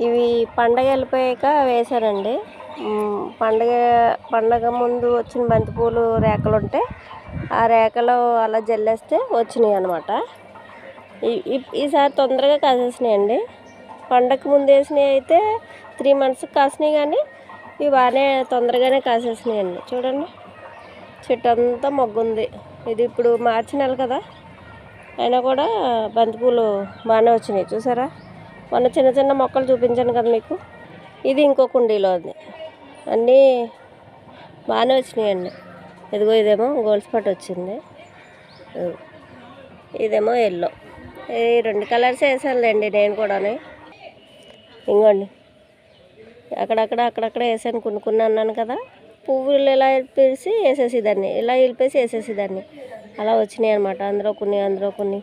ఇవి పండగ వెళ్ళిపోయాక వేశానండి. పండగ ముందు వచ్చిన బంతిపూలు రేకలు ఉంటే ఆ రేకలు అలా జల్లేస్తే వచ్చినాయి అన్నమాట. ఈసారి తొందరగా కాసేసినాయండి. పండగకు ముందు వేసినవి అయితే 3 months కాసినాయి, కానీ ఇవి బాగానే తొందరగానే కాసేసినాయండి. చూడండి, చెట్టు అంతా మొగ్గుంది. ఇది ఇప్పుడు మార్చి నెల కదా, అయినా కూడా బంతిపూలు బాగానే వచ్చినాయి. చూసారా, మొన్న చిన్న చిన్న మొక్కలు చూపించాను కదా మీకు, ఇది ఇంకో కుండీలో ఉంది. అన్నీ బాగానే వచ్చినాయండి. ఇదిగో ఇదేమో గోల్డ్ స్పాట్ వచ్చింది, ఇదేమో ఎల్లో. ఈ 2 కలర్స్ వేసానులేండి నేను కూడా. ఇంకోండి, అక్కడక్కడ వేసాను, కొన్ని అన్నాను కదా. పువ్వులు ఇలా ఇలిపేసి వేసేసేదాన్ని, ఇలా ఇలిపేసి వేసేసేదాన్ని, అలా వచ్చినాయి అనమాట. అందులో కొన్ని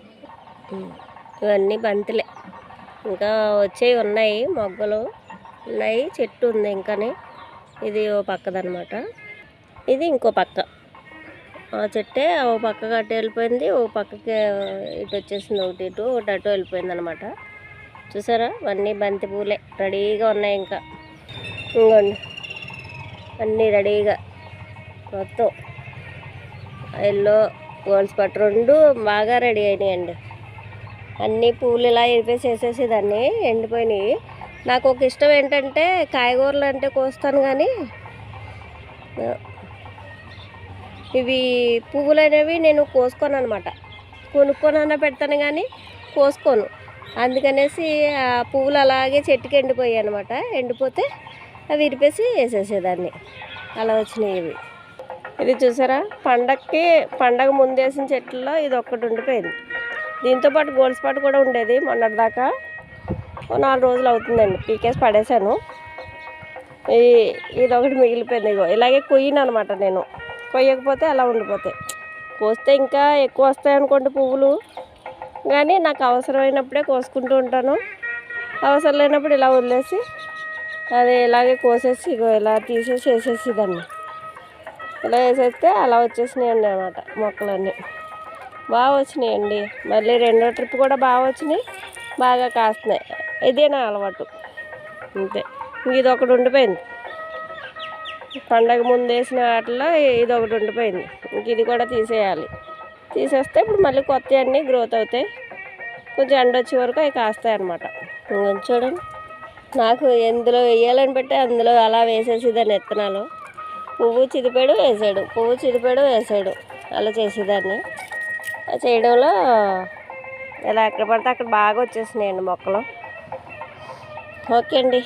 ఇవన్నీ బంతులే. ఇంకా వచ్చేవి ఉన్నాయి, మొగ్గలు ఉన్నాయి, చెట్టు ఉంది ఇంకాని. ఇది ఓ పక్కదనమాట, ఇది ఇంకో పక్క. ఆ చెట్టే ఓ పక్కకి అటు వెళ్ళిపోయింది, ఓ పక్కకి ఇటు వచ్చేసింది. ఒకటి అటు వెళ్ళిపోయింది అనమాట. చూసారా, అవన్నీ బంతి పూలే రెడీగా ఉన్నాయి. ఇంకా ఇంకోండి, అన్నీ రెడీగా మొత్తం ఎల్లో గోల్డ్ స్పాట్ 2 బాగా రెడీ అయినాయండి. అన్నీ పూలు ఇలా ఇరిపేసి వేసేసేదాన్ని, ఎండిపోయినాయి. నాకు ఒక ఇష్టం ఏంటంటే కాయగూరలు అంటే కోస్తాను, కానీ ఇవి పువ్వులు అనేవి నేను కోసుకోను అనమాట. కొనుక్కొనన్నా పెడతాను కానీ కోసుకోను. అందుకనేసి ఆ పువ్వులు అలాగే చెట్టుకి ఎండిపోయాయి అనమాట. ఎండిపోతే అవి ఇరిపేసి వేసేసేదాన్ని, అలా వచ్చినాయి ఇవి. ఇది చూసారా, పండగ ముందు వేసిన చెట్లలో ఇది ఒక్కటి ఉండిపోయింది. దీంతోపాటు గోల్డ్ స్పాట్ కూడా ఉండేది మొన్నటి దాకా. 4 రోజులు అవుతుందండి, పీకేసి పడేశాను. ఇది ఒకటి మిగిలిపోయింది. ఇగో ఇలాగే కొయ్యను అనమాట నేను, కొయ్యకపోతే అలా ఉండిపోతాయి. కోస్తే ఇంకా ఎక్కువ వస్తాయి అనుకోండి పువ్వులు, కానీ నాకు అవసరమైనప్పుడే కోసుకుంటూ ఉంటాను. అవసరం లేనప్పుడు ఇలా వదిలేసి అది ఇలాగే కోసేసి ఇగో ఇలా తీసేసి వేసేసేదాన్ని. ఇలా వేసేస్తే అలా వచ్చేసినాయండి అన్నమాట మొక్కలన్నీ. బాగా వచ్చినాయండి. మళ్ళీ 2వ ట్రిప్ కూడా బాగా వచ్చినాయి, బాగా కాస్తున్నాయి. ఇదే నా అలవాటు అంతే. ఇది ఒకటి ఉండిపోయింది, పండగ ముందు వేసిన వాటిలో ఇది ఒకటి ఉండిపోయింది. ఇంక ఇది కూడా తీసేయాలి. తీసేస్తే ఇప్పుడు మళ్ళీ కొత్తవి అన్నీ గ్రోత్ అవుతాయి. కొంచెం ఎండ వచ్చే వరకు అవి కాస్తాయి అన్నమాట. చూడండి, నాకు ఎందులో వేయాలని బట్టి అందులో అలా వేసేసేదాన్ని విత్తనాలు. పువ్వు చిదిపాడు వేసాడు, పువ్వు చిదిపాడు వేసాడు, అలా చేసేదాన్ని. చేయడంలో ఇలా ఎక్కడ పడితే అక్కడ బాగా వచ్చేసినాయండి మొక్కలు. ఓకే అండి.